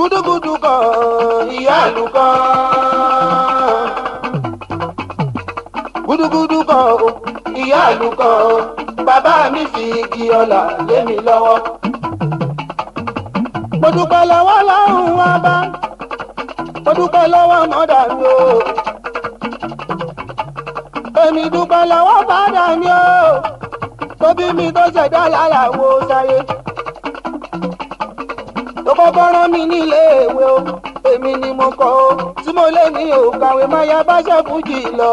Gúdúgúdú kan ìyá ìlú kan. Gúdúgúdú kan ìyá ìlú kan. Bàbá mi fi igi ọlà lé mi lọ́wọ́. Mo dúpẹ́ lọ́wọ́ Ọlọ́run wá bá. Mo dúpẹ́ lọ́wọ́ mọ́dà mi o. Èmi dúpẹ́ lọ́wọ́ bàdà mi o. Tó bí mi tó ṣẹ̀dá Alao sáyé. Tó kọ́kọ́ rán mi nílé ìwé o. Èmi ni mo kọ́ o. Tí mo lé ní òkàwé máa ya bá ṣe fújì lọ.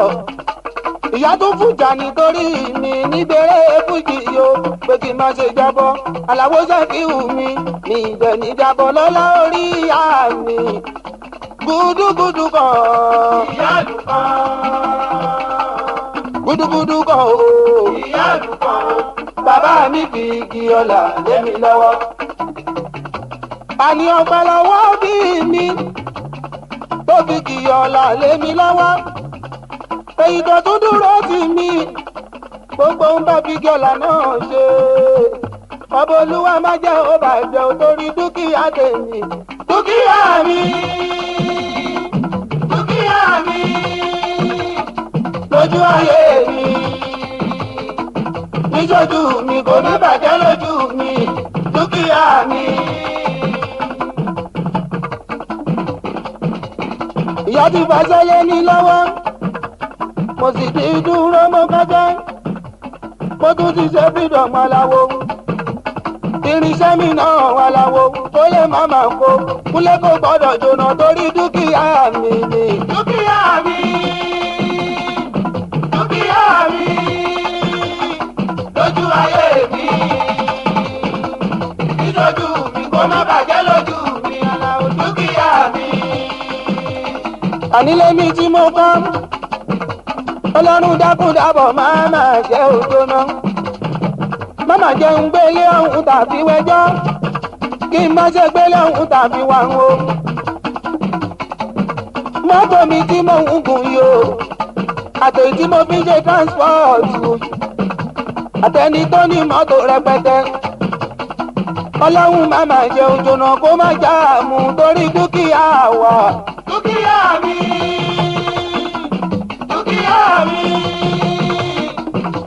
Ìyá tó fújà nítorí mi níbẹ̀rẹ̀ fújì yo. Pé kí n má ṣe jábọ́. Alao Shefiu mi ìbẹ̀ ní jábọ́ lọ́lá orí ìyá mi. Gúdúgúdú kan ìyá ìlú kan. Gúdúgúdú kan o ìyá ìlú kan. Bàbá mi fi igi ọlà lé mi lọ́wọ́. Àní ọpẹ́ lọ́wọ́ bí mi tó fi igi ọlà lé mi lọ́wọ́. Èyí tó tún dúró tì mí gbogbo ń bá fi igi ọlà náà ṣe. Ọba Olúwa má jẹ́ ó bàjẹ́ ò torí dúkìá tèmi. Dúkìá mi. Dúkìá mi. Lójú ayé mi. Níṣojú mi kò ní bàjẹ́ lójú mi. Dúkìá mi. Ìyá ti fàṣẹ lé ní lọ́wọ́. Mo sì ti dúró mo kọjá. Mo tún ti ṣe freedom Alao. Irinṣẹ́ mi náà Alao tó lè má máa kó. Kúnlé kò gbọ́dọ̀ jóná torí dúkìá mi ni. Dúkìá mi. Dúkìá mi. Lójú ayé mi. Níṣojú mi kò má bàjẹ́ lójú mi. Alao dúkìá mi. Ànílé mi tí mo kọ́. Ọlọ́run dákúndábọ̀ máa máa jẹ́ òjóná. Máma jẹun gbélé ọ̀hún tàbí wẹjọ́. Kí n má ṣe gbélé ọ̀hún tàbí wàhùn o. Mọ́tò mi tí mo ń gùn yìí o. Àtẹ̀yí tí mo fi ṣe transport. Àtẹni tó ní mọ́tò rẹpẹtẹ. Ọlọ́run máa máa jẹ òjóná kó má já àmú torí dúkìá wa. Dúkìá mi. Dúkìá mi.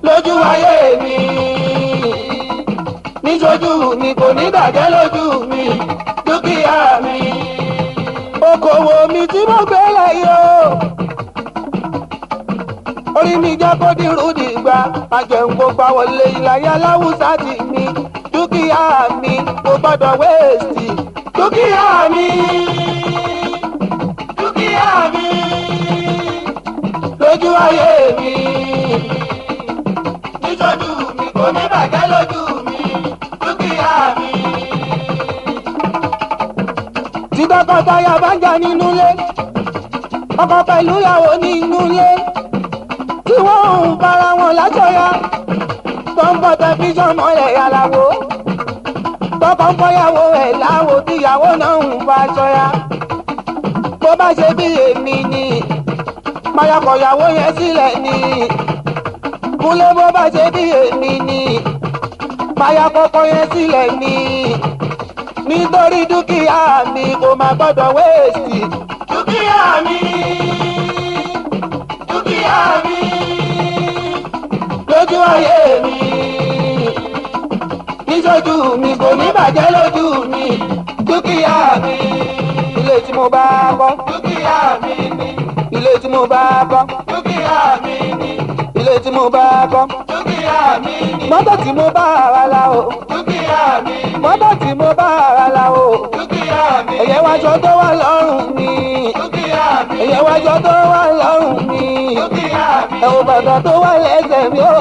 Lójú ayé mi. Níṣojú mi kò ní bàjẹ́ lójú mi. Dúkìá mi. Okòwò mi tí mo gbé láyé o. Orí mi jẹ́ kó dìrú dìgbà. Àjẹun kò gbà wọlé ìlàyé aláwùsá tì mí. Dúkìá mi kò gbọ́dọ̀ wéèsì. Dúkìá mi. Dúkìá mi. Lójú ayé mi. Níṣojú mi kò ní bàjẹ́ lójú mi. Dúkìá mi. Tí tọkọtaya bá ń jà nínú ilé, ọkọ pẹ̀lú ìyàwó nínú ilé, tí wọ́n ń bára wọn láṣọyà, tó ń bọ̀ tẹlifíṣàn mọ́lẹ̀ Alao, tọkọ ń fọyàwó ẹ̀ láwo tíyàwó náà ń fa aṣọyà. Bó bá ṣe bí èmi ni, máa yàkọ̀yàwó yẹn sílẹ̀ ni. Kúnlé bó bá ṣe bí èmi ni, máa yàkọ̀kọ̀ yẹn sílẹ̀ ni. Nítorí dúkìá mi kò má gbọ́dọ̀ wéèsì. Dúkìá mi. Dúkìá mi. Lójú ayé mi. Níṣojú mi kò ní bàjẹ́ lójú mi. Dúkìá mi. Ilé tí mo bá kọ́. Dúkìá mi ni. Ilé tí mo bá kọ́. Dúkìá mi ni. Ilé tí mo bá kọ́. Dúkìá mi ni. Mọ́tò tí mo bá Alao. Dúkìá mi ni. Mọ́tò tí mo bá Alao. Dúkìá mi ni. Ẹ̀yẹ wájọ tó wà lọ́rùn mi. Dúkìá mi ni. Ẹ̀yẹ wájọ tó wà lọ́rùn mi. Dúkìá mi ni. Ẹ wo bàtà tó wà lẹ́sẹ̀ mi o.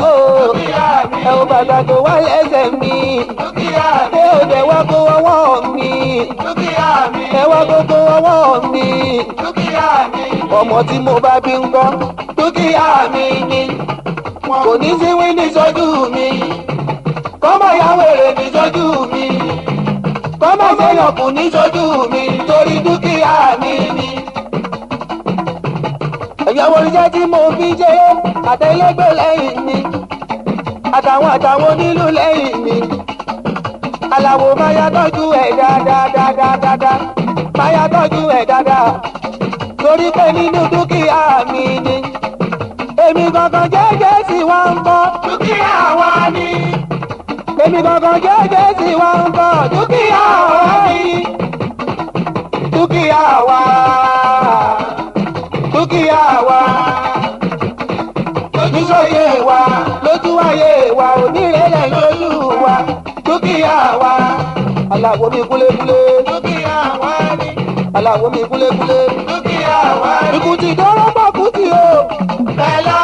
Dúkìá mi ni. Ẹ wo bàtà tó wà lẹ́sẹ̀ mi. Dúkìá mi ni. Ẹ ò dẹ̀ wá kó ọwọ́ mi. Dúkìá mi ni. Ẹ wá kó ọwọ́ mi. Dúkìá mi ni. Ọmọ tí mo bá bí ń kọ́. Dúkìá mi ni. Kò ní sí wí níṣojú mi. Kọ́mọ ya wèrè níṣojú mi. Kọ́mọ ṣèyànkù níṣojú mi. Torí dúkìá mi ni. Ẹ̀yàwó iṣẹ́ tí mo fi ṣe é. Àtẹlẹgbẹ́ lẹ́yìn mi. Àtàwọn onílù lẹ́yìn mi. Alao máa yá tọ́jú ẹ̀ dáadáa. máyà tọ́jú ẹ̀ dáadáa torí pé nínú dúkìá mi ni èmi gangan jẹ́jẹ́ sí wa ń kọ́ dúkìá wa ni èmi gangan jẹ́jẹ́ sí wa ń kọ́ dúkìá wa ni dúkìá wa dúkìá wa níṣòye wa lójú ayé wa onírẹ̀lẹ̀ lójú wa dúkìá wa aláwo mi kúlékúlé dúkìá wa ni aláwo mi kúlékúlé dúkìá wa ni ikú ti dọ́rọ́ pọ̀ kú ti o Fẹlá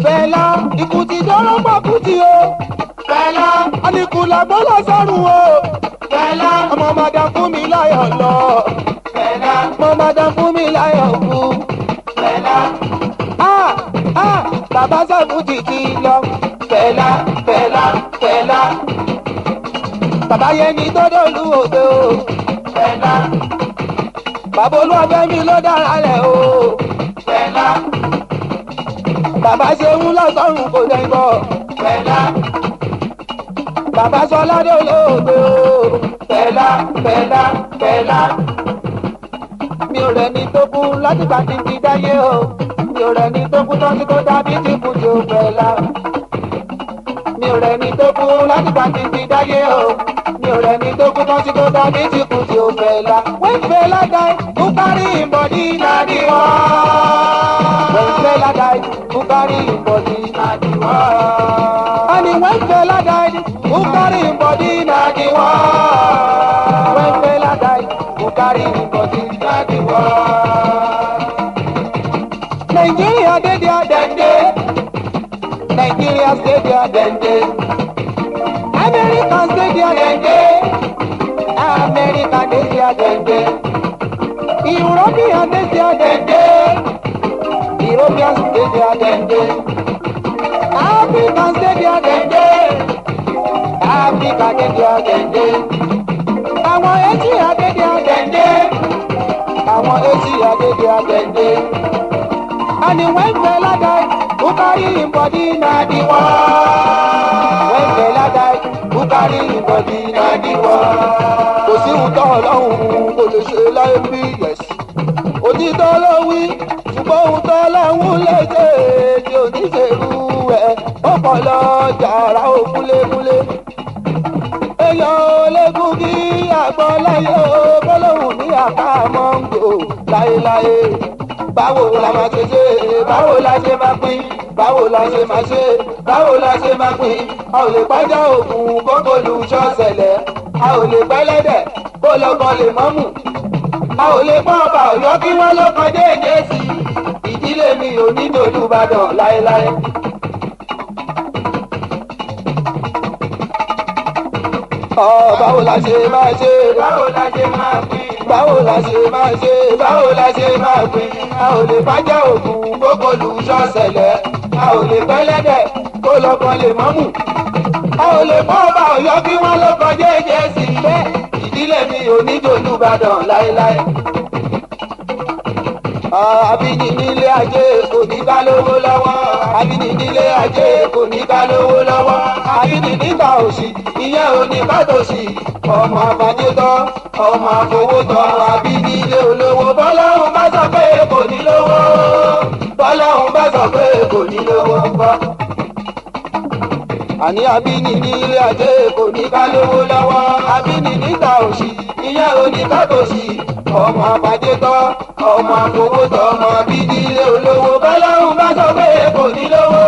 Fẹlá ikú ti dọ́rọ́ pọ̀ kú ti o Fẹlá anikula gbọ́dọ̀ sọ́run o Fẹlá ọmọ madam fún mi láyọ̀ lọ Fẹlá ọmọ madam fún mi láyọ̀ kú Fẹlá bàbá sẹ́fù títí lọ Fẹlá Fẹlá Fẹlá bàbá yẹn ní dọ́dọ̀lù òde o Fẹlá bàbá olúwàfẹ́ mi ló dára lẹ̀ o Fẹlá bàbá ṣeun lọ́sọ̀rùn kò dẹ̀ bọ̀ Fẹlá bàbá sọládé olóògbé o Fẹlá Fẹlá Fẹlá mi ò rẹ̀ ní tó kú láti gbà tí ti dáyé o mi ò rẹ̀ ní tó kú tán tí kò dábí tí kù tí ó Fẹlá mi ò rẹ̀ ní tó kú láti gbà tí ti dáyé o mi ò rẹ̀ ní tó kú tán tí kò dábí tí kù tí ó Fẹlá. When Fẹlá die who carry him body na the one. When Fẹlá die who carry him body na the one. And when Fẹlá died who carry him body na the one. When Fẹlá die who carry him body na the one. Nigeria dey there dem dey. Nigeria stay there dem dey. America stay there dem dey. America dey there dem dey. European dey there dem dey. Europeans dey there dem dey. Africans dey there dem dey. Africa dey there dem dey. Àwọn Asia dey there dem dey. Àwọn Asia dey there dem dey. And when Fẹlá die, who carry him body na the one. When Fẹlá die, who carry him body na the one. Kò sí òótọ́ ọlọ́run kò lè ṣe láyé bí yẹ̀sì. Òtítọ́ ló wí, ṣùgbọ́n òótọ́ ọlọ́run lè ṣe tí ò ní ṣerú ẹ̀. Ó pọ̀ lọ jàrá ó kúlékúlé. Èèyàn ò légún kí àgbọn láyé o, bọ́lọ́hùn ní àkàmọ́ ń gbò láyéláyé. Báwo la máa ṣe ṣe, báwo la ṣe máa pín, báwo la ṣe máa ṣe, báwo la ṣe máa pín. A ò lè pàjá òkun kókó lu ṣọ́ọ̀ṣẹ̀lẹ̀, a ò lè pẹ́lẹ́dẹ̀ kó lọ́kàn lè mọ́mù. A ò lè pọ́n ọba Ọ̀yọ́ kí wọ́n ló kan déédéé sí i. Ìdílé mi ò ní dòlúbàdàn láéláé. Báwo la ṣe máa ṣe, báwo la ṣe máa pín, báwo la ṣe máa ṣe, báwo la ṣe máa pín. A ò lè pàjá òkun kókó lu ṣọ́ọ̀ṣẹ̀lẹ̀, a ò lè pẹ́lẹ́dẹ̀ kó lọ́kàn lè mọ́mù. A ò lè pọ́n ọba Ọ̀yọ́ kí wọ́n ló kan déédéé sí i. Bẹ́ẹ̀ ìdílé mi ò ní dòlúbàdàn láéláé. Àbíní nílé ajé kò ní ká lówó lọ́wọ́. Àbíní nílé ajé kò ní ká lówó lọ́wọ́. Àbíní níta òṣì ìyẹn ò ní ká tòṣì. Ọmọ àfàjẹtọ́ ọmọ àfowótọ́. Àbíní ilé olówó bọ́lọ́hún bá sọ pé kò ní lówó. Bọ́lọ́hún bá sọ pé kò ní lówó ńkọ́. Àní àbíní nílé ajé kò ní ká lówó lọ́wọ́. Àbíní níta òṣì ìyẹn ò ní ká tòṣì. Ọmọ àfàjẹtọ́ ọmọ àfowótọ́ ọmọ bíbí ilé olówó. Bọ́lọ́hún bá sọ pé kò ní lówó.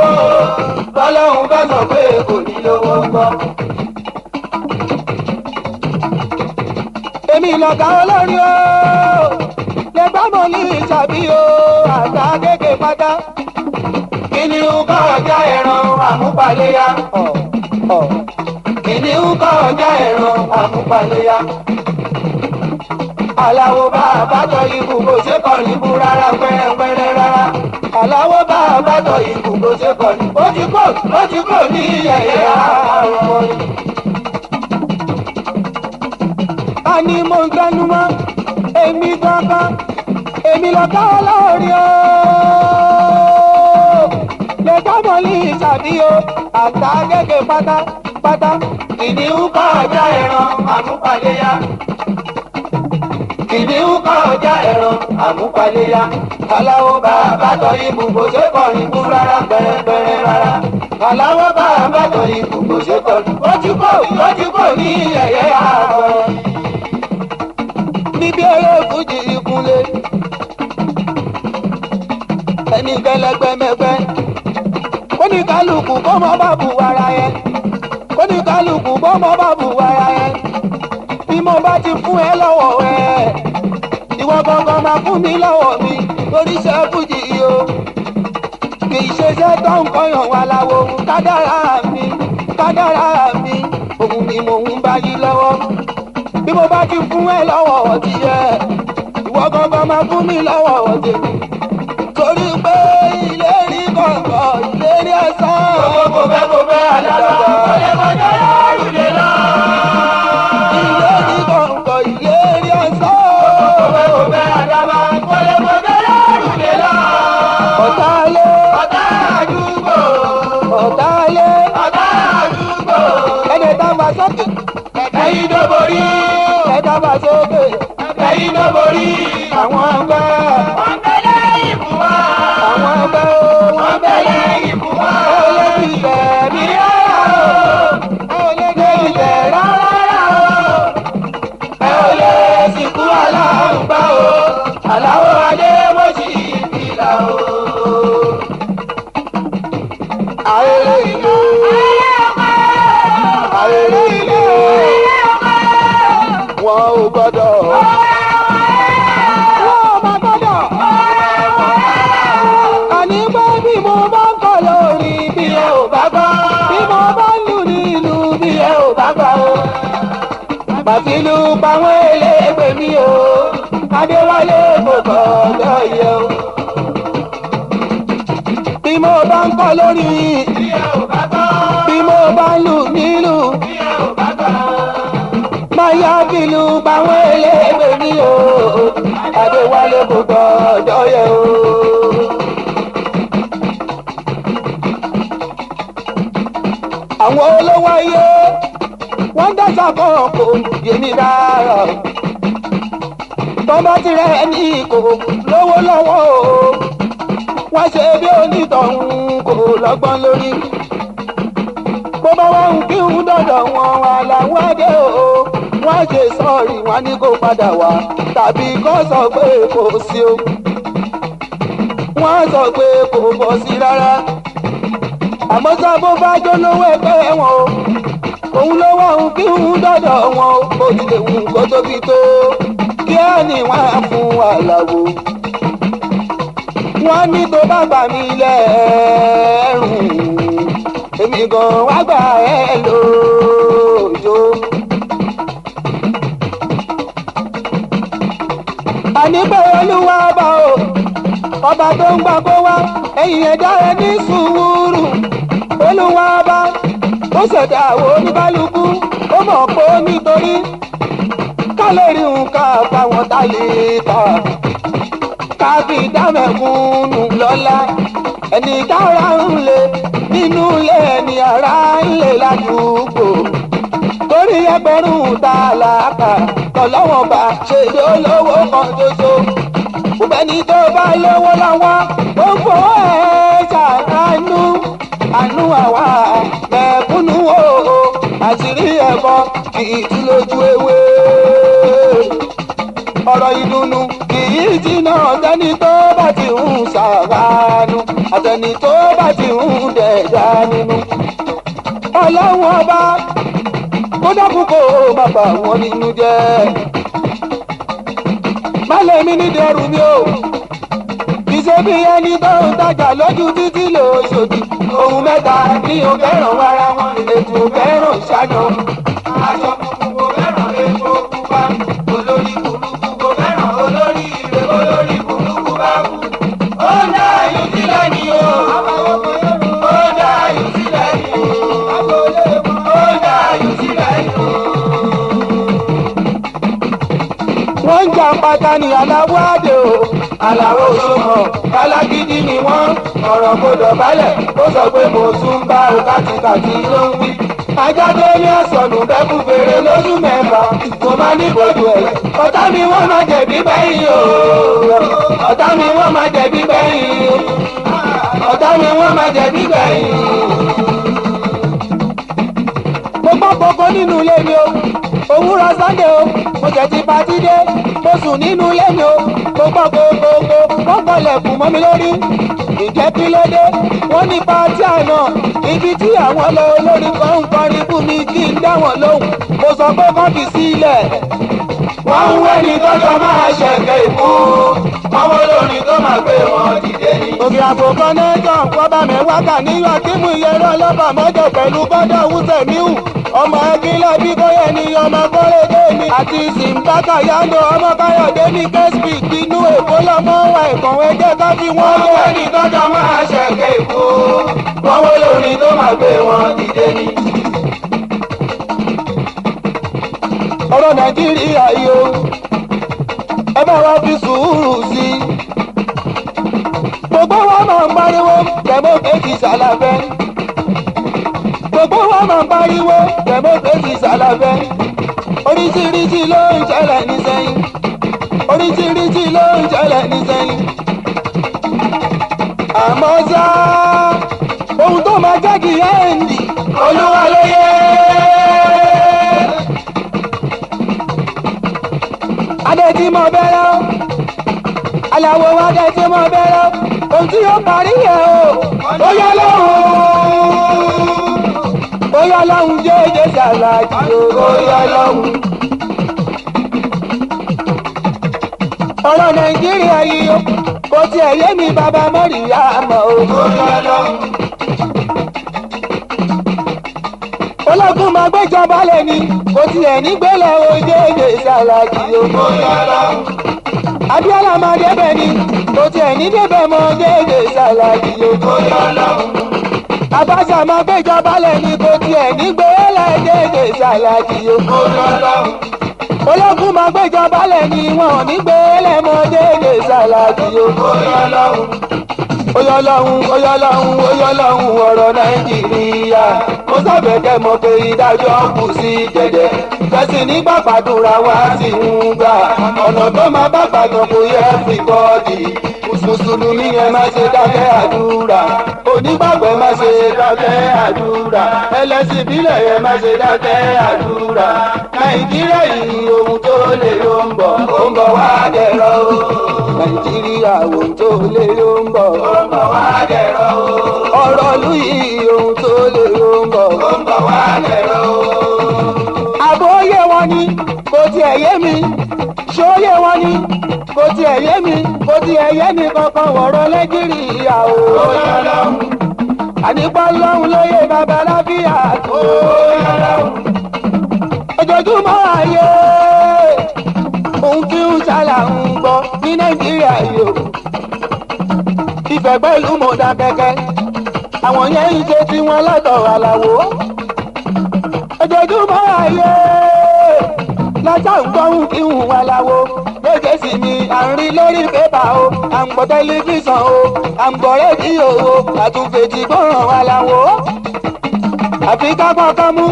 Bọ́lọ́hún bá sọ pé kò ní lówó ńkọ́. Èmi lọ̀gá olórí o, lè bá mọ̀ ní ìṣàbí o, àgbà kéèké pátá. Kìnìún kọ́ ọjà ẹran àmúpaléyà. Kìnìún kọ́ ọjà ẹran àmúpaléyà. Aláwo bá àbátọ̀ ikú kò ṣe kọ̀ọ̀nì bú rárá pẹ́rẹ́pẹ́rẹ́ rárá. Aláwo bá àbátọ̀ ikú kò ṣe kọ̀ọ̀nì. Ó ti kò ní yẹ̀yẹ́ àrùn orin. A ní mo ń gbẹ́nu mọ́, èmi gangan, èmi lọ̀gá olórí o. Lè gbọ́mọ̀ ní ìṣàbí o, àgbà kéèké pátápátá. Kìnìún kọ́ ọjà ẹran àmúpaléyà. kìnìún kọjá ẹran àmúpaléyà. Aláwo bàbá tọ ibù kò ṣe kọrin kú rárá pẹrẹpẹrẹ rárá. Aláwo bàbá tọ ibù kò ṣe kọrin ojúkò ní ẹ̀yẹ àbọ̀. Níbi eré fújì ìkúnlé ẹni gbẹlẹgbẹmẹgbẹ kóníkálukú kó mọ bá bu ara yẹn kóníkálukú kó mọ bá bu ara yẹn. Bí mo bá ti fún ẹ lọ́wọ́ ẹ ìwọ gangan máa fún mi lọ́wọ́ mi lórí iṣẹ́ fújì yìí o. Kì í ṣe iṣẹ́ tó ń kọyàn wà láwo kádàrá mi òun ni mò ń bá yí lọ́wọ́. Bí mo bá ti fún ẹ lọ́wọ́ tiẹ̀ ìwọ gangan máa fún mi lọ́wọ́ tèmi. Torí pé ìlérí kọ̀ọ̀kan ìlérí ẹ̀san. Kò fẹ́ alára ọ̀lẹ́ kọjá yóò lè lọ. Ìlérí kọ̀ọ̀kan ìlérí ẹ̀san. Kò fẹ́ alára ọ̀lẹ́ kọjá yóò lè lọ. Ọ̀tá ilé. Ọ̀tá àdúgbò. Ọ̀tá ilé. Ọ̀tá àdúgbò. Ẹni tá a bá sókè. Ẹ̀yin ló borí. Ẹni tá a bá sókè. Ẹ̀yin ló borí. Àwọn ọgbẹ́. Wọ́n tẹ́lẹ̀ ìbú wa. Àwọn ọgbẹ́ o. Wọ́n tẹ́lẹ̀ ìbú wa. Ó lè fi bẹ̀ mí rárá o. Ó lè fi bẹ̀ rárá o. Ẹ ò lè sìnkú aláǹgbá o. Aláwo adé mo sì fìlà o. Ayẹyẹ ìlú. Ayẹyẹ ìlú. Wọn ò gbọdọ̀. Àní pé bí mo bá ń kọ lórí bí ẹ ò bá gbọ́. Bí mo bá ń lù nílùú bí ẹ ò bá gbà o. Bàtìlù pàwọn eléègbè mi o. Adéwálé kò gbọdọ̀ yẹ o. Bí mo bá ń kọ lórí bí ẹ ò bá gbọ́. Bí mo bá ń lù nílùú bí ẹ ò bá gbà o. Máa yá bìlù pàwọn eléègbè mi o. Adéwálé kò gbọdọ̀ yẹ o. Àwọn olówó ayé wọ́n dáṣà kan kò yémi rárá o. Tọ́mọ tirẹ̀ ní kò lówó lọ́wọ́ o. Wọ́n ṣe bí onítọ̀hún kò lọ́gbọ́n lórí. Bó bá wá ń kí ń dọ̀dọ̀ wọn wà láwọn adé o. Wọ́n ṣe sọ́ọ̀rì wọn ní kó padà wá tàbí kó sọ pé kò sí o. Wọ́n sọ pé kò bọ̀ sí rárá. Àmọ́ sábó bá jó lówó ẹgbẹ́ wọn o. Òun ló wá ń kí ń dọ̀dọ̀ wọn o. Ó ti lè wù kó tóbi tó. Kí á ní wọ́n á fún Àlàó. Wọ́n ní tó bá gbà mí lẹ́rùn. Èmi gan wá gbà ẹ́ lójó. Àní pé Olúwa bá o. Ọba tó ń gbà kó wá. Ẹ̀yin ẹ̀dá ẹ ní sùúrù. Olúwa bá ó ṣẹ̀dá àwọn oníkálukú. Ó mọ̀ pé ó nítorí ká lè rí nǹkan àbáwọn tá lè ta. Ká fi dámẹ̀kúnnù lọ́lá. Ẹni tára ń lé nínú ilé ẹni ara ń lé ládùúgbò. Torí ẹgbẹ̀rún tálákà tọ́lọ́wọ́n bá ṣe lólówó kan ṣoṣo. Òbẹ́ni tó bá lówó lọ́wọ́ ó fọ́ ẹ̀ ṣàánú. Àánú àwa mẹ̀kúnnù o. Àṣírí ẹ̀kọ́ kì í tú lójú ewé. Ọ̀rọ̀ ìdùnnú kì í jìnnà tẹ́ni tó bá ti ń ṣàánú. Àtẹni tó bá ti ń dẹ̀dá nínú. Ọlọ́run ọba kó dákun kó má bà wọ́n nínú jẹ́. Má lè mí ní dẹrù mi o. Ìṣe bí ẹni tó ń tajà lójú títí lóṣòdì. Ohun mẹ́ta ní o fẹ́ràn ara wọn. Ètò fẹ́ràn ṣáná. Aṣọ funfun kò fẹ́ràn epo pupa. Olórí burúkú kò fẹ́ràn olórí ire. Olórí burúkú bá kú. Ó ń dá ayò sílẹ̀ ni o. Ó ń dá ayò sílẹ̀ ni o. Ó ń dá ayò sílẹ̀ ni o. Wọ́n ń jà pátá ní Aláwọ̀ Adé o. Àlàó Òṣùmọ̀ alágídí ni wọ́n. Ọ̀rọ̀ kò dọ̀bálẹ̀ ó sọ pé mo tún bá o kátikàtì ló ń wí. ajá tó ní ọ̀sọ̀nù bẹ́kú fèrè lójú mẹ́fà kò má ní bójú ẹ̀. ọ̀tá mi wọ́n máa jẹ̀bi bẹ́yìn o. ọ̀tá mi wọ́n máa jẹ̀bi bẹ́yìn o. ọ̀tá mi wọ́n máa jẹ̀bi bẹ́yìn. mo gbọ́ kókó nínú ilé mi o. òwúrọ̀ Sunday o. mo jẹ̀ ti patí dé. mo sùn nínú ilé mi o. mo gbọ́ kókó wọ́n kọlẹ̀kùn mọ́ mi lórí. ìjẹ́ kí ló dé? wọ́n ní pátí àná ibi tí àwọn lọ olórin kan ń kọrin fún mi kí n dá wọn lóhùn. mo sọ pé kán fi sílẹ̀. wọ́n ń wẹ́ni tọ́jọ́ máa ṣẹ̀kẹ́ ìkú. wọ́n wọ́n lórin tó máa gbé wọn dìde ní. òkè àpò kọ́nẹ́tọ̀ wọ́bà mẹ́wàá kà níyàn kí mú ìyẹrọ lọ́bà mọ́jọ pẹ̀lú bọ́dọ̀ wúṣẹ̀ níhù. ọmọ ẹgbẹ́ bí kóyè ní ọmọ kórèdé mi. àti Simbaka Yando ọmọ Káyọ̀dé ní kẹ́sìpì inú èkó lọ́mọ wa ẹ̀kàn ẹjẹ́ ká fi wọ́n lé. wọ́n wẹ́ni tọ́jọ́ máa ṣẹ̀kẹ́ ìkú. wọ́n wọ́n lórin tó máa gbé wọn dìde ní. ọ̀rọ̀ Nàìjíríà yìí o ẹ bá wa fi sùúrù sí i. gbogbo wa máa ń pariwo democracy ṣàlàfẹ́. gbogbo wa máa ń pariwo democracy ṣàlàfẹ́. oríṣiríṣi ló ń ṣẹlẹ̀ nísẹ́yìn. oríṣiríṣi ló ń ṣẹlẹ̀ nísẹ́yìn. àmọ́ ṣá ohun tó máa jẹ́ kí ẹ́ǹdì Olúwa ló yẹ. adé tí mo bẹ̀rẹ̀ o aláwo adé tí mo bẹ̀rẹ̀ o ohun tí yóò parí yẹ o ó yẹ lọ́hùn ó yẹ lọ́hùn jẹ́jẹ́ ṣàlàjì o ó yẹ lọ́hùn. ọ̀rọ̀ Nàìjíríà yìí o kò tiẹ̀ yé mi bàbá mọ́rìyá mọ́ o ó yẹ lọ́hùn. ológun máa gbéjọba lẹ́ni kò tiẹ̀ nígbélé o jẹ́jẹ́ ṣàlàjì o ó yẹ lọ́hùn. Abíọ́lá máa débẹ̀ ni kò tiẹ̀ ní débẹ̀ mọ́ jẹ́jẹ́ ṣàlàjì o ó yẹ lọ́hùn. Abacha máa gbéjọba lẹ́ni kò tiẹ̀ nígbélé jẹ́jẹ́ ṣàlàjì o ó yẹ lọ́hùn. ológun máa gbéjọba lẹ́ni wọn ò nígbélé mọ́ jẹ́jẹ́ ṣàlàjì o ó yẹ lọ́hùn. ó yẹ lọ́hùn ó yẹ lọ́hùn ó yẹ lọ́hùn ọ̀rọ̀ Nàìjíríà mo sábẹ̀ kẹ́ mọ̀ pé ìdájọ́ kù sí dẹ̀dẹ̀ kẹ́sì nígbà pàdúrà wá sí ń gbà ọ̀nà tó máa bá pàtàn kò yẹ everybody mùsùlùmí ẹ má ṣe dákẹ́ àdúrà onígbàgbọ́ ẹ má ṣe dákẹ́ àdúrà ẹlẹ́sìn ìbílẹ̀ ẹ má ṣe dákẹ́ àdúrà Nàìjíríà yìí ohun tó lè ló ń bọ̀ wá dẹ̀rọ̀ o. Nàìjíríà ohun tó lè ló ń bọ̀ wá dẹ̀rọ̀ o. ọ̀rọ̀ ìlú yìí ohun tó lè ló ń bọ̀ wá dẹ̀rọ̀ o. àbóyé wọn ni kò tiẹ̀ yé mi ṣóyé wọn ni kò tiẹ̀ yé mi kò tiẹ̀ yé mi kankan ọ̀rọ̀ Nàìjíríà o. ànípọ̀ lọ́hùn lóye bàbá láfíà tó. ojoojúmọ́ ayé òun kí ń ṣàlà ń gbọ́ ní Nàìjíríà yìí o. Ifẹ̀ pẹ̀lú Mọ̀dákẹ́kẹ́ àwọn yẹn ń ṣe tí wọ́n lọ́dọ̀ Àlàó. ojoojúmọ́ ayé lọ́jà ń gbọ́hùn kí ń wà láwo lóde sí mi à ń rí lórí pépà o à ń gbọ́ tẹlifíṣàn o à ń gbọ́ rédíò o àtúnfèjì gbọ́ràn wà láwo. àfi ká kọ́kọ́ mú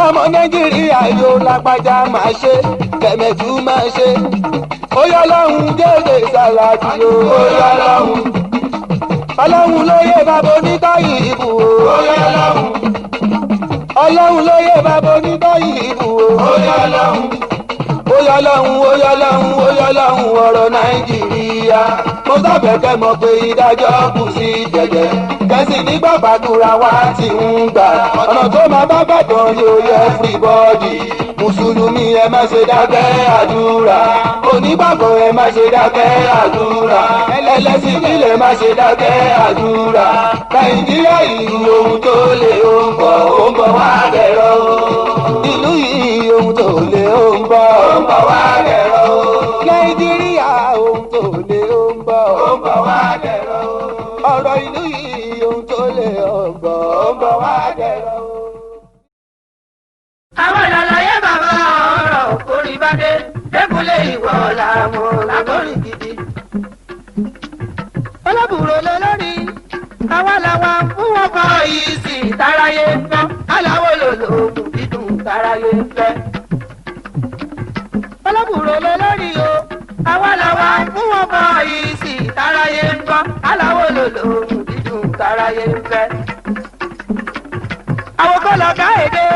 ọmọ Nàìjíríà yóò lágbájá máa ṣe kẹ̀mẹ́tù máa ṣe. ó yọ lọ́hùn jẹ́jẹ́ ṣàlàjì o ó yọ lọ́hùn. ọlọ́hun lóye bàbá onítọ́yì ìbù o ó yọ lọ́hùn. ọlọ́hun lóye bàbá onítọ́yì ìbù o ó yọ lọ́hùn. ó yọ lọ́hùn ó yọ lọ́hùn ó yọ lọ́hùn ọ̀rọ̀ Nàìjíríà mo sábẹ̀ kẹ́ mọ̀ pé ìdájọ́ kù sí dẹ̀dẹ̀ kẹ́sì nígbà pàdúrà wá ti ń gbà ọ̀nà tó máa bá bàtàn yóò yẹ everybody mùsùlùmí ẹ má ṣe dákẹ́ àdúrà onígbàgbọ́ ẹ má ṣe dákẹ́ àdúrà ẹlẹ́sìn ìbílẹ̀ má ṣe dákẹ́ àdúrà Nàìjíríà yìí ohun tó lè ó ń bọ̀ wá dẹ̀rọ̀ ìlú yìí ohun tó lè ó ń bọ̀ wá dẹ̀rọ̀ Nàìjíríà ohun tó lè ó ń bọ̀ wá dẹ̀rọ̀ ọ̀rọ̀ ìlú yìí ohun tó lè ó ń bọ̀ wá dẹ̀rọ̀. àwọn ìlàlàyé bàbá ọ̀rọ̀ orí bá dé dẹ́kunlé ìwọ làwọn lágọ́rin gidi. ọlọ́bùrò lé lórí àwa làwa fún wọn kọ́ yìí sí ìtàráyé gbọ́ aláwo lòlò táráyé ń fẹ́. ọlọ́bùrò ló lórí o àwa làwa fún wọn bọ yìí sí táráyé ń gbọ́ aláwo ló lòun dídùn táráyé ń fẹ́. àwọn kọ́ lọ ká èdè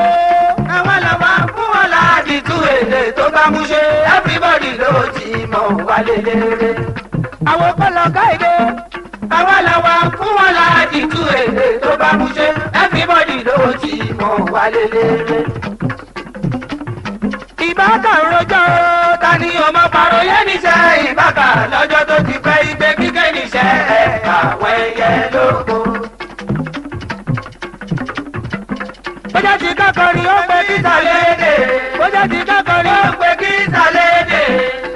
àwa làwa fún wọn láti tú èdè tó bá mú ṣe everybody ló ti mọ̀ wálé lérè. àwọn kọ́ lọ ká èdè àwa làwa fún wọn láti tú èdè tó bá mú ṣe everybody ló ti mọ̀ wálé lérè. ìbáka rojọ́ ta ni ọmọ parọ́yé níṣẹ́ ìbáka lọ́jọ́ tó ti pẹ́ igbe kíkẹ́ níṣẹ́ àwọn ẹyẹ lóko. bójá ti kákọrin ó pe kíta léde bójá ti kákọrin ó pe kíta léde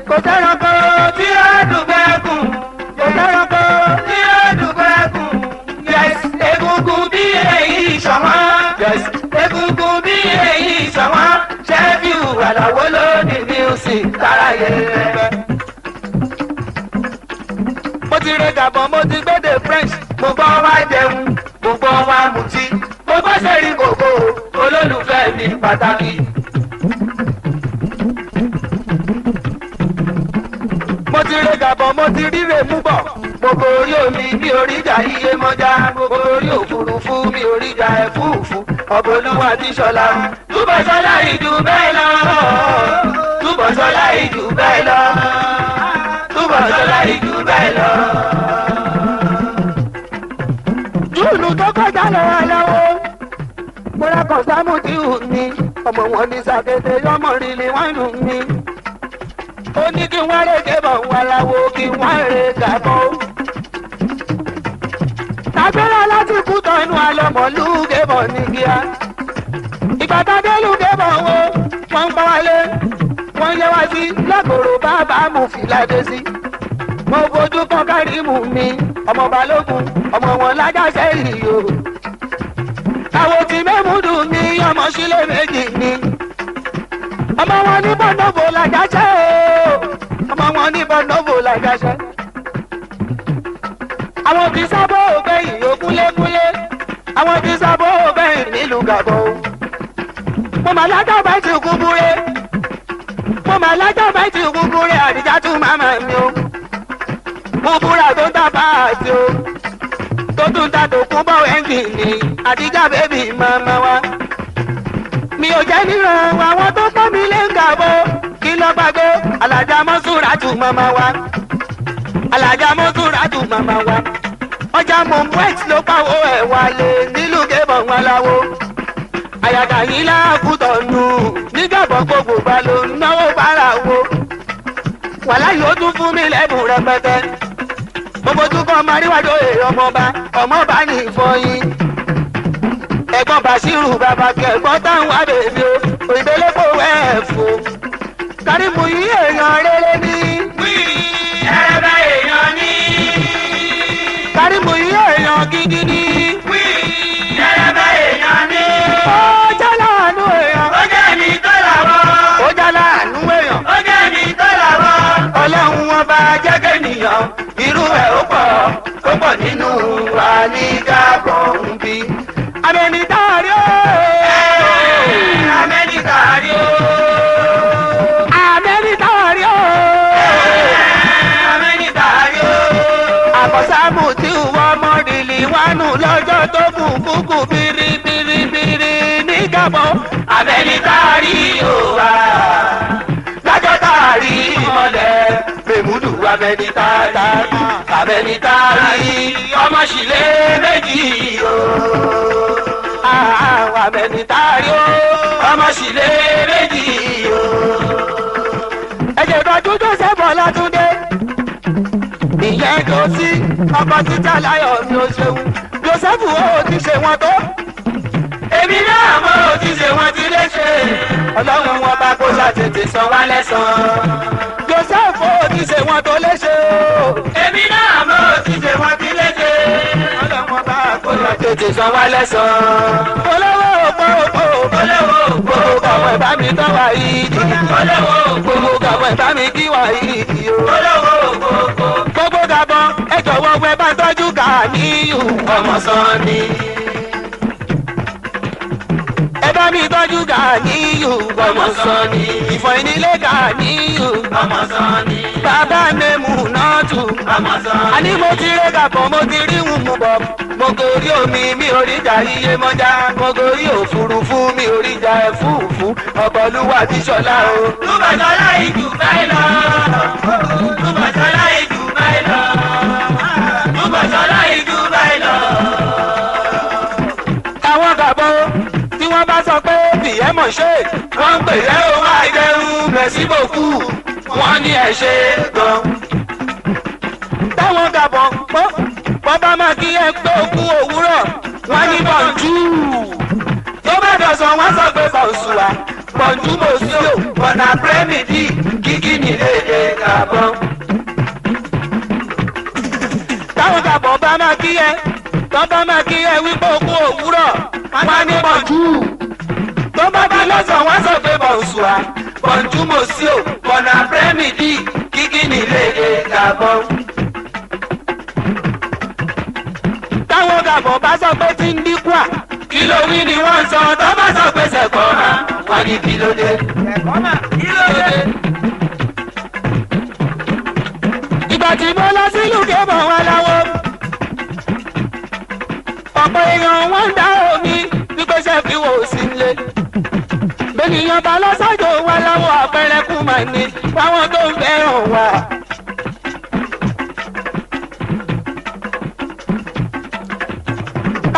kò sẹ́ranko tí ó dùgbẹ́ kùn kò sẹ́ranko tí ó dùgbẹ́ kùn. yes egungun bí èyí ṣọ̀wọ́n yes egungun bí èyí ṣọ̀wọ́n Shefiu Alao ló ní music táráyé rẹ̀. mo ti re Gabon mo ti gbédè French mo gbọ́ wá jẹun mo gbọ́ wá mutí mo bá ṣe rí kòkó olólùfẹ́ mi pàtàkì. mo ti re Gabon mo ti ríre mú bọ̀ gbogbo orí omi bí oríjà iye mọ́já gbogbo orí òfurufú bí oríjà ẹ̀fúùfù ọ̀bọ̀lúwà ti ṣọlá túbọ̀ ṣọlá ìjù bẹ́ẹ̀ lọ túbọ̀ ṣọlá ìjù bẹ́ẹ̀ lọ túbọ̀ ṣọlá ìjù bẹ́ẹ̀ lọ. júùnù tó kọjá lọ́wọ́ lọ́wọ́ mo ra kọ̀sámù tí ò ní ọmọ wọn ní sàkété ọmọ rìnrìn wọn nù mí. ó ní kí wọ́n rè kébọ̀ wà láwo kí wọ́n rè Gabon. tàgbéra láti kú tọ́nu àlọ́mọ̀lú kébọ̀ ní kíá. ìgbà tàdélù kébọ̀ wo wọ́n ń pa wálé wọ́n yẹ wá sí lọ́gòrò bàbá mú fìlàdé sí. mo fojú kan Kárìmù mi ọmọ Balógun ọmọ wọn lájàṣẹ́ yìí o. àwọn tí mẹ́múdù mi ọmọ sílé méjì ni. ọmọ wọn ní bọ́ńdọ̀bọ̀ làjàṣẹ́ o ọmọ wọn ní bọ́ńdọ̀bọ̀ làjàṣẹ́. àwọn tí sábọ̀ ògbẹ́yìn yóò kúlékúlé àwọn tí sábọ̀ ògbẹ́yìn nílùú Gabon. mo mà lájà bá ti kú búrẹ́ mo mà lájà bá ti kú búrẹ́ àdìjà tún màmá mi o. mo búra tó dábàá àti o tó tún ta tó kún bọ́ ẹ́ńgìnì àdìjà bébì màmá wa. mi ò jẹ́ níran àwọn tó kọ́ mi lé ń Gabon kí lọ gbàgbé alájà Mọ́súrátù màmá wa alájà Mọ́súrátù màmá wa. ọjà mọ̀mọ́ẹ̀t ló pàwọ́ ẹ̀ wálé nílùú Gabon wọn láwo. àyàgà yìí láàkútọ̀ nù ní Gabon gbogbo gbà ló ń náwó bára wo. wàhálà yóò tún fún mi lẹ́bùn rẹpẹtẹ. gbogbo túkọ̀ maríwájú ọmọọba ní ìfọyín. ẹ̀gbọ́n Bàṣírù bàbá kẹ̀gbọ́n táwọn àbẹ̀bí o òyìnbélépò ẹ̀fọ́. Kárìmù yìí èèyàn rere ní. ẹ̀rẹ̀bẹ̀ èèyàn ní. Kárìmù yìí èèyàn gidi ní. ẹ̀rẹ̀bẹ̀ èèyàn ní. ó jẹ́ láàánú èèyàn. ó jẹ́ mi tó làwọ̀. ó jẹ́ láàánú èèyàn. ó jẹ́ mi tó làwọ̀. Ọlọ́run wọn bá jẹ́ kéèyàn irú ẹ̀ ó pọ̀ nínú wa ní Gabon ń bí. Amẹ́nìtàrí o. Amẹ́nìtàrí o. Amẹ́nìtàrí o. Amẹ́nìtàrí o. Àkọsámù tí wọ́n mọ́ rìlì wánú lọ́jọ́ tó kù kúkú biribiribiri ní Gabon. Amẹ́nìtàrí o wa. Lọ́jọ́ tààrí ìmọ̀lẹ̀ Mèmúdù Amẹ́nìtàrí ọmọ sílé méjì o. Amẹ́nìtàrí o. ọmọ sílé méjì o. ẹ̀jẹ̀ ìtọ́jú Joseph Ọlátúndé ìyẹn tó sí ọkọ̀ títà láyọ̀ ni ó ṣeun Joseph ó ti ṣe wọn tó. èmi náà mo ti ṣe wọn ti léṣe. Ọlọ́run wọn bá kó ṣàtètè san wá lẹ́san. Joseph ó ti ṣe wọn tó léṣe o. èmi náà mo ti ṣe wọn ti léṣe. Ọlọ́run wọn bá kó ṣàtètè san wá lẹ́san. olówó òpó olówó òpó kọ̀wé bá mi tán wá yìí. olówó òpó kọ̀wé bá mi kí wá yìí. olówó òpó gbogbo Gabon ẹ jọ̀wọ́ wẹ bá tọ́jú Ganiyu ọmọ Sanni. ẹ bá mi tọ́jú ṣúgà níyù ọmọ sọ́ni. ìfọ̀ ìnílé kà níyù ọmọ sọ́ni. bàbá mi mú náà tù ọmọ sọ́ni. àní mo ti rẹ́ gàpọ̀ mo ti rí wù mú bọ̀. mo gorí omi mi ò rí jà iye mọ́já. mo gorí òfurufú mi ò rí jà ẹ̀fúùfú. ọ̀pọ̀lúwà ti ṣọlá o. Túbọ̀sọ́lá ìjù báyìí lọ. Túbọ̀sọ́lá ìjù báyìí lọ. Túbọ̀sọ́lá ìjù báyìí lọ. àwọn gàbọ̀ tí wọ́n bá sọ pé bìyẹ́ mọ̀ ṣe wọ́n ń pè é ó máa jẹun mẹ̀sí bòkú wọ́n ní ẹ̀ ṣe gan. táwọn gàbọ̀ wọ́n bá máa kí ẹ pé òkú òwúrọ̀ wọ́n ní bọ̀ǹjú. tó bá dọ̀sán wọ́n sọ pé bọ̀ǹsùwà bọ̀ǹjú mòsíò bọ̀nà pírẹ́mìdì kíkí nílé gàbọ̀. táwọn gàbọ̀ bá máa kí ẹ tọ́ba máa kí ẹ wípé òkú òwúrọ̀ wọ́n ní bọ̀ǹjú. tó bá di lọ́sàn-án wọ́n sọ pé bọ̀ǹsùwà bọ̀ǹjú mòsíò bọ̀nà pírẹ́mìdì kíkí nílé gàbọ̀. táwọn gàbọ̀ bá sọ pé tí ń dínkù à kí ló wí ni wọ́n sọ tó bá sọ pé sẹ̀kọ́ mà wọ́n ní kí ló dé. kí ló dé. ìgbà tí mo lọ sílùú kébọ̀ wọn láwọ́ ọ̀pọ̀ èèyàn wọ́n ń dá omi wípé Shefiu ò sí nílé. bẹ́ẹ̀nìyàn bá lọ sájò wọn láwọ́ àpẹẹrẹ kú mà ní fáwọn tó ń fẹ́ràn wà.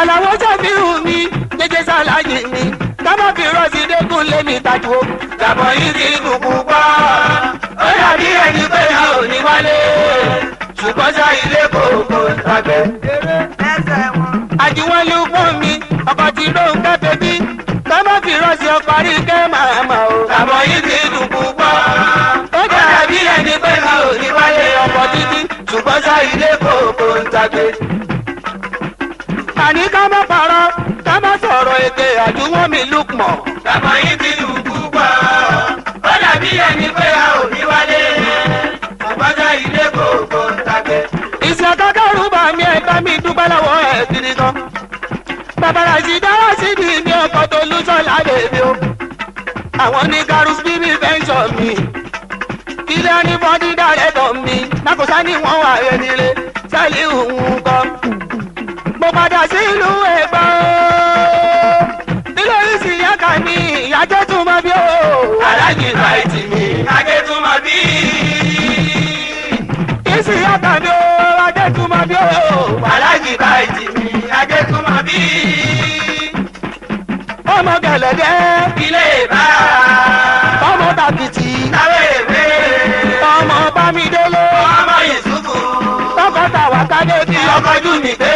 Alao Shefiu mi jẹjẹ ṣàlàyé mi kábọ̀ fi rọ́ọ̀sì dẹ́kun lémi tajú o. gàbọ̀ yìí ti dùn púpọ̀ ó dàbí ẹni pé a ò ní wálé ṣùgbọ́n ṣá ilé kòkó tàgbẹ́. àjùwọ̀n ló pọ̀ mi ọkọ̀ tí ló ń kẹ́fẹ́ bí kábọ̀ fi rọ́ọ̀sì ọparí kẹ́ màmá o. gàbọ̀ yìí ti dùn púpọ̀ ó dàbí ẹni pé a ò ní wálé ọkọ̀ títí ṣùgbọ́n ṣá ilé kòkó tàgbẹ́. àní ká má parọ́ ká má sọ̀rọ̀ èdè àjùwọ̀n mi lùpọ̀. Gàbọ̀ yìí ti lù púpọ̀ ó dàbí ẹni pé a ò ní wálé àgbájá ilé kòkó ń tàgbé. ìsìn àkàkàrù bá mi ẹ̀ bá mi dúpẹ́ lọ́wọ́ ẹ̀ gidi gan. bàbára sì dára síbi mi ọkọ̀ tó lùsọ̀lá bèbí o. àwọn ní garus bíbí fẹ́ǹsọ̀ mi. ilé ní bọ́dí dàrẹ́tọ̀ mi lákòóṣá ni wọ́n wà rẹ̀ nílé sẹ́ẹ̀lì òun kan. mo padà sí ìlú Ẹ̀gbá o. nílé ìsìn yàkà mi ìyájọ́ tún mọ́ bí o. alájì báyìí mi ajé tún máa bí. ìsìn yàkà mi o ajé tún mọ́ bí o. alájì báyìí mi ajé tún máa bí. ọmọ gẹ̀lẹ́dẹ́ ilé ìbá ọmọ tàkìtì táwé ìwé ọmọ bámidélé ọmọ Yusufu ọkọ tàwa kádé tí ọkọ̀ jù mí dé.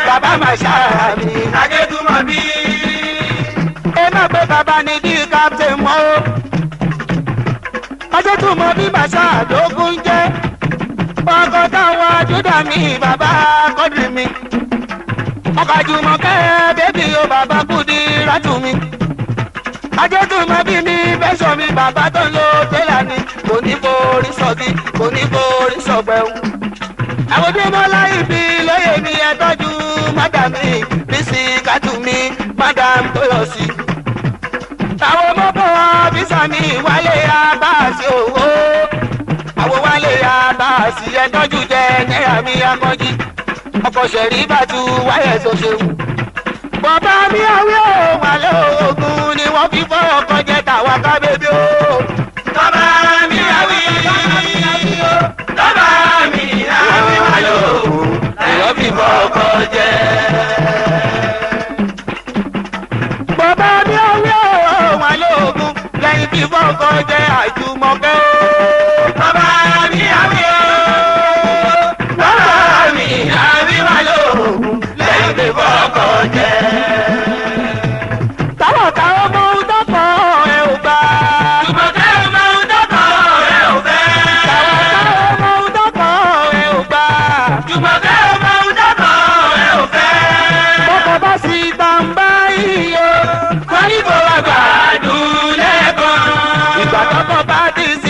bàbá màṣá mi. ajé tún máa bí. ẹ má pé bàbá ní bí captain mọ́ o. ọjọ́ tún mọ bí màṣá àdógún jẹ́. ọkọ táwa júdà mi bàbá kọ́dì mi. ọkọ̀ Jùmọ̀kẹ́ bébí o bàbá kùdí rátù mi. ajé tún mọ bí mi bẹ́sọ̀ mi bàbá tó ń lo tẹ́lá ni. kò ní forí sọ́gi kò ní forí sọ́gbẹ́hùn. àwọn tí mo láyé bí lóye mi ẹ tọ́jú mádàmí bísí kátù mi mádàm tó yọ sí. àwọn mọ́kọ́ bísà mi wálé abáàsì owó. àwọn wálé abáàsì ẹ tọ́jú jẹ náírà mi akọ́jí. ọkọ̀ ṣẹ̀rí bàtú wáyé tó ṣeun. bàbá mi àwẹ̀ òun àlẹ́ ogun ni wọ́n fi fọ́ ọkọ̀ jẹ tàwa ká bébí o. bàbá mi àwí bàbá mi àwí wà lóògùn ẹ̀yọ́ fi bọ́ ọkọ̀ jẹ́. bàbá mi àwẹ̀ òun àlẹ́ ogun lẹ́yìn fi fọ́ ọkọ̀ jẹ Àjùmọ̀kẹ́ o. bàbá mi àwí bàbá mi àwí wà lóògùn lẹ́yìn fi bọ́ ọkọ̀ jẹ́. táwọn táwọn mọ ohun tó kọ ẹ ò bá. Jùmọ̀kẹ́ ọmọ ohun tó kọ ẹ ò fẹ́. táwọn mọ ohun tó kọ ẹ ò bá. Jùmọ̀kẹ́ ọmọ ohun tó kọ ẹ ò fẹ́. bọ́kọ̀ bá sì tàǹbá iye. wọ́n ní kó wá gbàdúrà lẹ́ẹ̀kan. ìgbà tọ́kọ̀ bá ti sí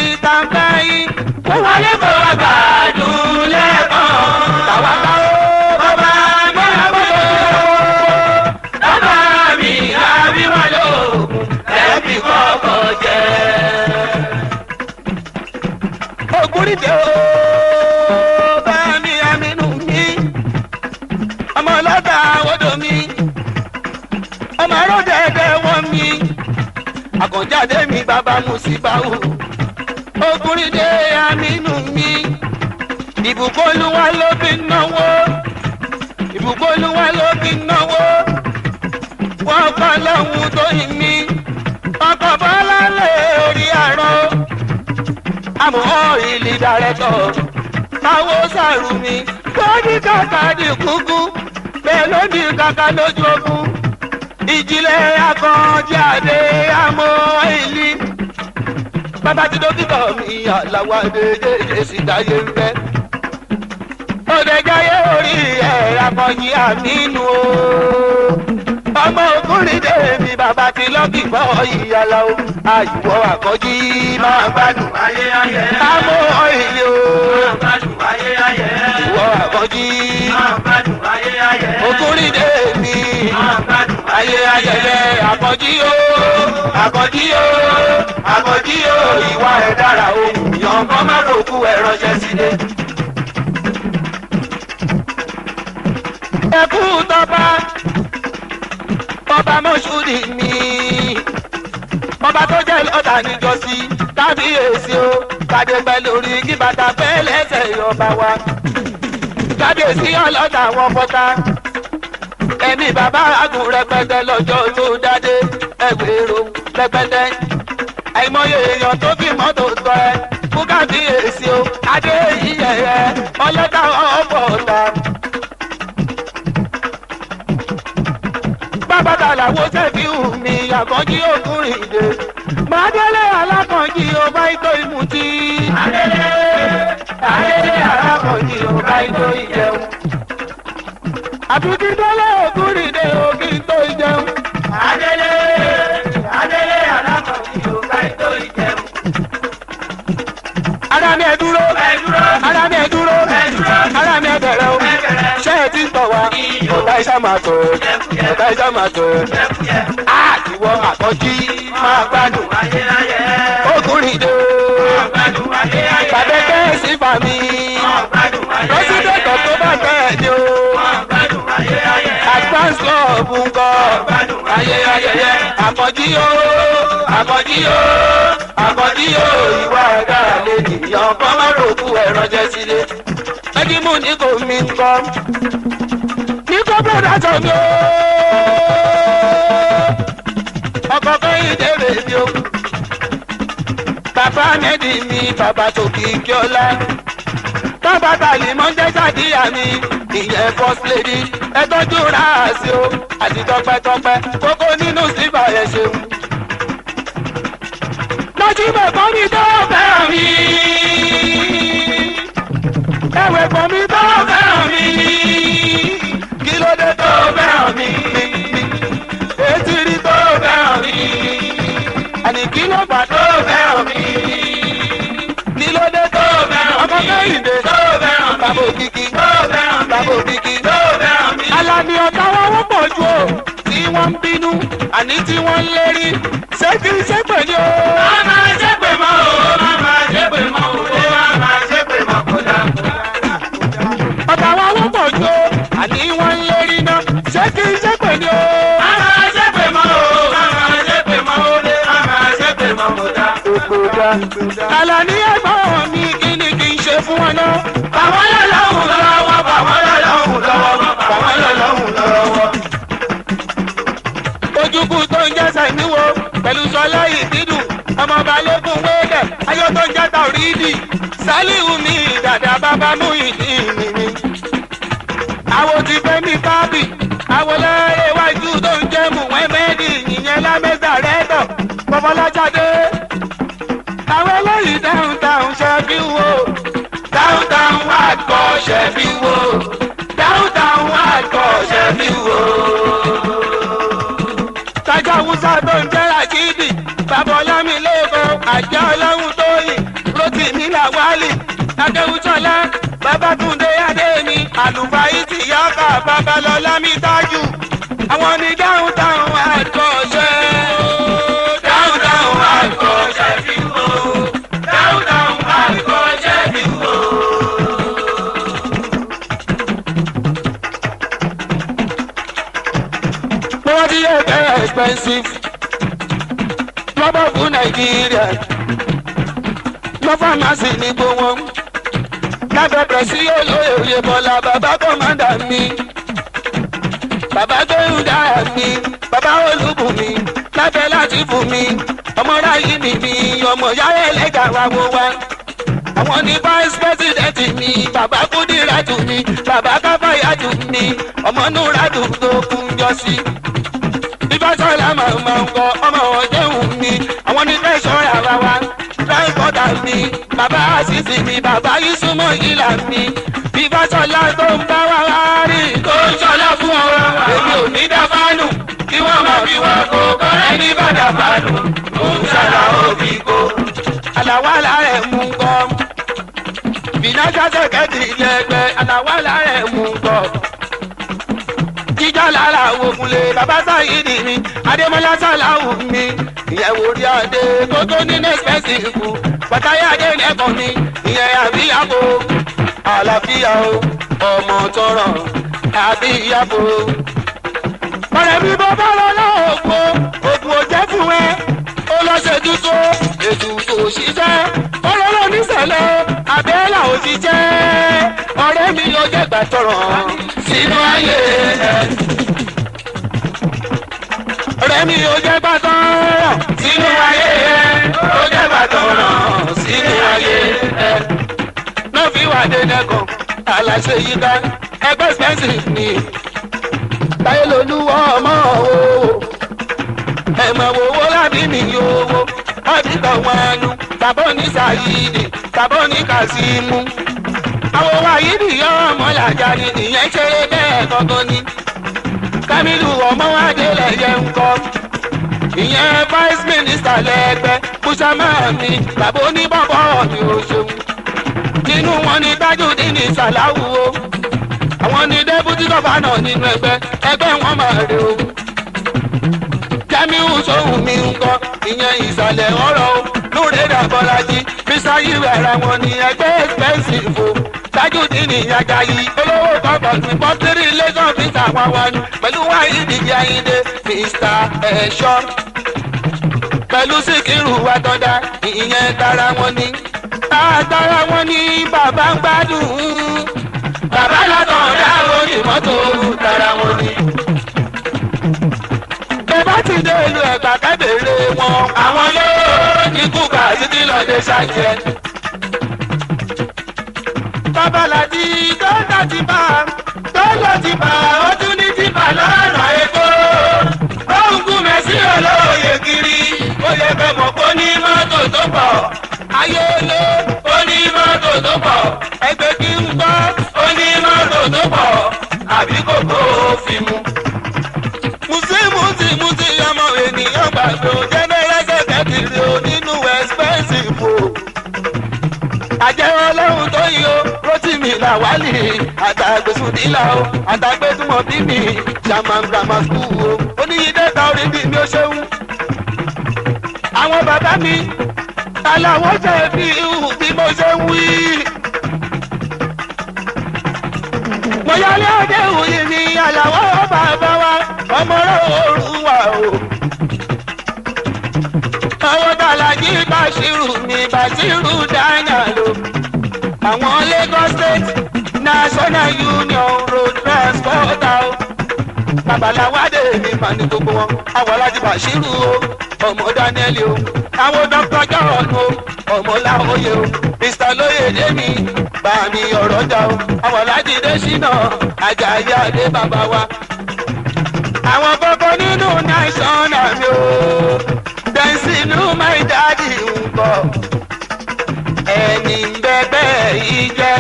ògúnrin dé o bẹ́ẹ̀ mi àmínú mi ọmọ ọlọ́ta odò mi ọmọ arọ́dẹ̀ẹ́dẹ́ wọ́n mi àkànjáde mi bàbá Musibau ògúnrin dé àmínú mi ìbùkún Olúwa ló fi náwó ìbùkún Olúwa ló fi náwó wọ́n kọ́ lọ́hùn tó yìn mí ọkọ̀ bọ́lá lé orí àrọ́ àmọ́ ìlì dàrẹ́tọ̀ táwọn sàrù mi lóní kàkà di kúkú bẹ́ẹ̀ lóní kàkà lójú ogun ìjìnlẹ̀ akànjáde àmọ́ ìlì bàbá tí dókítà mi Àlàó Adéjèjì sì dáyé ń fẹ́ òdèjáyé orí ẹ̀ akọ̀yìn àmínú o ọmọ ògúnrin dé mi bàbá ti lọ́kì bọ́ ìyàlá o àyùwọ̀ àkọ́jí máa gbádùn ayé ayé àmọ́ ìlú o máa gbádùn ayé ayé ìwọ̀ àkọ́jí máa gbádùn ayé ayé ògúnrin dé mi máa gbádùn ayé ayé àkọ́jí o àkọ́jí o àkọ́jí o ìwà ẹ̀ dára o yọ̀ǹkan má rògbò ẹ̀ ránṣẹ́ sílé. ẹkú tọba ọba mọ́ṣúdì mi ọba tó jẹ́ lọ́tà níjọ́sí kábíyèsí o kàdébẹ lórí kí bàtà pẹ́ lẹ́sẹ̀ ọba wa kábíyèsí ọlọ́tà wọn fọ́ta ẹ̀mí bàbá àgùn rẹpẹtẹ lọ́jọ́ tó dádé ẹgbẹ̀rún rẹpẹtẹ àìmọye èèyàn tó fi mọ́tò tọ́ ẹ fún kábíyèsí o adé yíyẹ ọlọ́tà ọ̀pọ̀ ọ̀tà. bàbá làwọn Shefiu mi àkànjí ògúnrin dé màdélé alákànjí ọba ìtò ìmùtí adélé alákànjí ọba ìtò ìjẹun àtúndínlélé ògúnrin dé ògì ìtò ìjẹun adélé alákànjí ọba ìtò ìjẹun. ara mi ẹ dúró ara mi ẹ dúró ara mi ẹ bẹ̀rẹ̀ o ṣé ẹ ti ń tọ̀ wá ọ̀tá iṣẹ́ máa tọ̀ ọ̀tá iṣẹ́ máa tọ̀ ìwọ àkọ́jí máa gbádùn ògúnrin dé bàbẹ́gbẹ́ sí fàmí lọ́sídẹ̀ẹ́tọ̀ tó bá tẹ̀lé o advance club ńkọ́ ayẹyẹ àkọ́jí o àkọ́jí o àkọ́jí o ìwà ẹ̀dá lè nìyàn ọkọ̀ má rògbò ẹ̀ ránṣẹ́ sílé ẹ̀dínmù ní kò mí ńkọ́ ní kò bẹ̀rẹ̀ àtọ̀ mi o ọkọ̀ kẹ́yìn dèrè mi o bàbá mẹ́dì mi bàbá tòkì kí ọlá bàbá tàlí mọ́ jẹ́ sàdíyà mi ìyẹn first lady ẹ tọ́jú ráàsì o àti tọpẹ́tọpẹ́ kókó nínú sífà ẹ̀ ṣeun. lọ́jú bẹ̀kọ́ mi tó fẹ́ràn mi ẹ̀wẹ̀ pọ̀ mi tó fẹ́ràn mi kí ló dé tó fẹ́ràn mi etí rí tó fẹ́ràn mi àní kí ló fà tó fẹ́ràn mi kí ló dé tó fẹ́ràn mi ọkọ kẹ́hìndé tó fẹ́ràn mi bàbá òkìkí tó fẹ́ràn mi bàbá òkìkí tó fẹ́ràn mi. Alani ọ̀tá wọn wọ́pọ̀ ju o tí wọ́n ń bínú àní tí wọ́n ń lérí ṣé kí n ṣépè ní o. má máa ṣépè mọ́ o má máa ṣépè mọ́ o má máa ṣépè mọ́ kó dá. ọ̀tá wọn wọ́pọ̀ ju o àní wọ́n ń lérí náà ṣé kí n ṣépè ní o. má máa ṣépè mọ́ o má máa ṣépè mọ́ o má máa ṣépè mọ́ kó dá. Alani ẹ̀gbọ́n mi kí ni kí n ṣe fún wọn náà. bàwọn lọ́lọ́hùn lọ́wọ́ bàwọn lọ́lọ́hùn lọ́wọ́ bàwọn lọ́lọ́hùn lọ́wọ́. ojúkú tó ń jẹ́sẹ̀ níwò pẹ̀lú sọlá ìdídùn ọmọ balógun wẹ́ẹ̀dẹ̀ ayọ́ tó ń jẹ́ta òrídì sálíù mi dàda bàbá mú ìdí mi. àwo ti fẹ́ mi kábì àwo lẹ́rẹ̀ iwájú tó ń jẹ́ Muhammed ìyẹn lámẹ́sà rẹ́dọ̀ bọ́bọ́lájáde. àwọn eléyìí downtown Shefiu o downtown hardcore Shefiu o downtown hardcore Shefiu o. tájà Hausa tó ń jẹ́ Rashidi bàbá Ọlámilẹ́kan àjẹ́ ọlọ́run tóyìn Rotimi Lawali Adéwúsọlá Babátúndé Adémi àlùfáì tìyáka Babalọlá mi tájù àwọn ní downtown hardcore Shefiu o downtown hardcore Shefiu o downtown hardcore Shefiu exclusive lọ́bọ̀ fún nàìjíríà lọ́ fámásì ní gbowó lábẹ́bẹ̀ sí olóyè òye bọ́lá bàbá kọ́mándà mi bàbá gbẹ̀rù dára mi bàbá olúbùnmi lábẹ́ láti fún mi ọmọọ̀rá yìí mi mi ọmọ yàrá ẹlẹ́gà wa wo wa àwọn ní vice president mi bàbá kúdíràtù mi bàbá káfáyàtù mi ọmọ núràtù tó kún jọ sí ìbásọ́lá màmá ńkọ ọmọ ọ̀jẹ̀hùn mi àwọn ní fẹ́ sọ́ra wa wa ráìpọ́tà mi bàbá àṣìṣì mi bàbá yíṣúmọ̀ ìlà mi ìbásọ́lá tó ń bá wa wá rí tó ń ṣọlá fún ọ èmi ò ní dá fánù kí wọ́n máa fi wá kó kọ́rẹ́ ní bàdà fánù tó ń ṣàlà òbí kó. àlàwálà rẹ̀ mú kọ́ bìnájà sẹ́kẹ̀tì lẹ́gbẹ́ àlàwálà rẹ̀ mú kọ́ jíjà lára òkunlé bàbá sáyidì mi adémọlá sàláwù mi ìyẹ̀wò orí adé tó tó ní nẹ́sìpẹ́sì kù bàtáyà adé nẹ́kọ̀ọ́ mi ìyẹn àbíyàbò àlàáfíà o ọmọ tọrọ àbíyàbò. ọ̀rẹ́ mi bọ́ bá lọ lọ́ọ̀gbọ́ ògùn òjẹ́ fún ẹ ó lọ ṣe dúdú ètò òṣìṣẹ́ ọlọ́rọ̀ nísẹ̀lẹ̀ abẹ́là òṣìṣẹ́ ọ̀rẹ́ mi yóò jẹ́ gbàtọ̀rọ̀ sínú ayé ẹ̀. ọ̀rẹ́ mi yóò jẹ́ gbàtọ̀rọ̀ sínú ayé ẹ̀ ó jẹ́ gbàtọ̀rọ̀ sínú ayé ẹ̀. náà fi wà dé nẹ́kan aláṣẹ yìí ká ẹgbẹ́ expensive ni táyé lolúwọ́ ọmọ o ẹ̀mọ̀ owó lábí mi yòówó lábí tàwọn ẹnu tàbọ̀ ní sàyídì tàbọ̀ ní kàsímù àwọn wáyídì yọ ọmọ làjà ni ìyẹn ṣeré bẹ́ẹ̀ gangan ni Kamilu ọmọ adélẹ̀ yẹ ń kọ́ ìyẹn vice minister lẹ́gbẹ́ kùsàmáàmì tàbọ̀ ní bọ́bọ̀ ni ó ṣeun nínú wọn ni Tajudeen Sàláwù o àwọn ni deputy governor nínú ẹgbẹ́ wọn máa rè o Jamiu sóhun mi ń kọ́ ìyẹn ìsàlẹ̀ ọ̀rọ̀ o lóore dàbọ̀lájí mr yìí ara wọn ni ẹgbẹ́ expensive o Tajudeen Ajayi olówó kọ́kọ́ ní pọ́tírì lẹ́sàn fíìsà wọn wọn ni pẹ̀lú Wáyídì Ayíndé mr ẹ̀ṣọ́ pẹ̀lú Síkírù Wátọ́dá ìyẹn tara wọn ni tara wọn ni bàbá ń gbádùn bàbá látọ̀ dáwọ́ ní mọ́tò tara wọn ni. bẹ́ẹ̀ bá ti dé ìlú Ẹ̀gbá kẹ́bẹ̀rẹ̀ wọn àwọn ló ní kúkà títí lọ́dẹ ṣàjẹ́. babalájí tó lọ ti bá ó tún ní ti bá lọ́nà èkó. ó ń gún mẹ́sì olóye kiri ó yẹ fẹ́ mọ̀ kó ní mọ́tò tó pọ̀. ayé lé ó ní mọ́tò tó pọ̀ ẹgbẹ́ kí n gbọ́ ó ní mọ́tò tó pọ̀ àbí kòkó fi mu. mùsí ọmọ ènìyàn gbàgbé o jẹ́nẹ́rẹ́ sẹ́kẹ̀tìrì o nínú expensive o. àjẹ́ ọlọ́run tó yí o Rótìmí Làwálì àtàgbèsùdílà o àtàgbèsùmọ̀ bí mi German grammar school o oníyídẹ́ta orí bí mi ó ṣeun. àwọn bàbá mi aláwọ̀ jẹ́ bí mo ṣe ń wí. mo yálé ọdẹ òye ní aláwọ̀ bàbá wa ọmọọ̀rọ̀ òru wa o. àwọn Bàlájí Bàṣírù dáná lò. àwọn Lagos State National Union Road Transporter o. babaláwádé mi mà ní gbogbo wọn àwọn Aláàjì Bàṣírù o ọmọ Daniel o àwọn Dr. John o ọmọ Láòyè o Mr. Lóyèdémi bá mi ọ̀rọ̀ jà o àwọn Aláàjì Désínà Àjàyí Adé bàbá wa. àwọn kọ́kọ́ nínú national mi o dẹ́sínú my daddy ń bọ̀ ẹni bẹ́ẹ̀ yìí jẹ́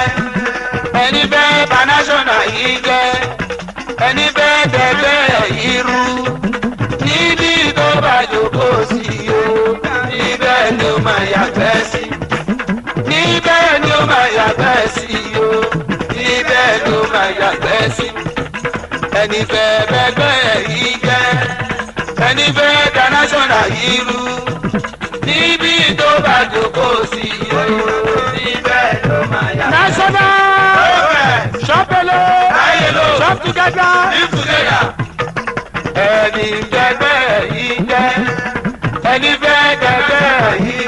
ẹni bẹ́ẹ̀ bá national yìí jẹ́ ẹni bẹ́ẹ̀ bẹ́ẹ̀ yìí rú níbi tó bá jókòó sí o níbẹ̀ ni ó máa yàgbẹ́ sí níbẹ̀ ni ó máa yàgbẹ́ sí o níbẹ̀ ni ó máa yàgbẹ́ sí ẹni bẹ́ẹ̀ bẹ́ẹ̀ yìí jẹ́ ẹni bẹ́ẹ̀ dá national yìí rú níbi tó bá jókòó sí o níbẹ̀ ni ó máa yàgbẹ́ sí. national ṣọ́pẹ̀lẹ̀ shop together live together ẹni bẹ́ẹ̀ yìí. yìí.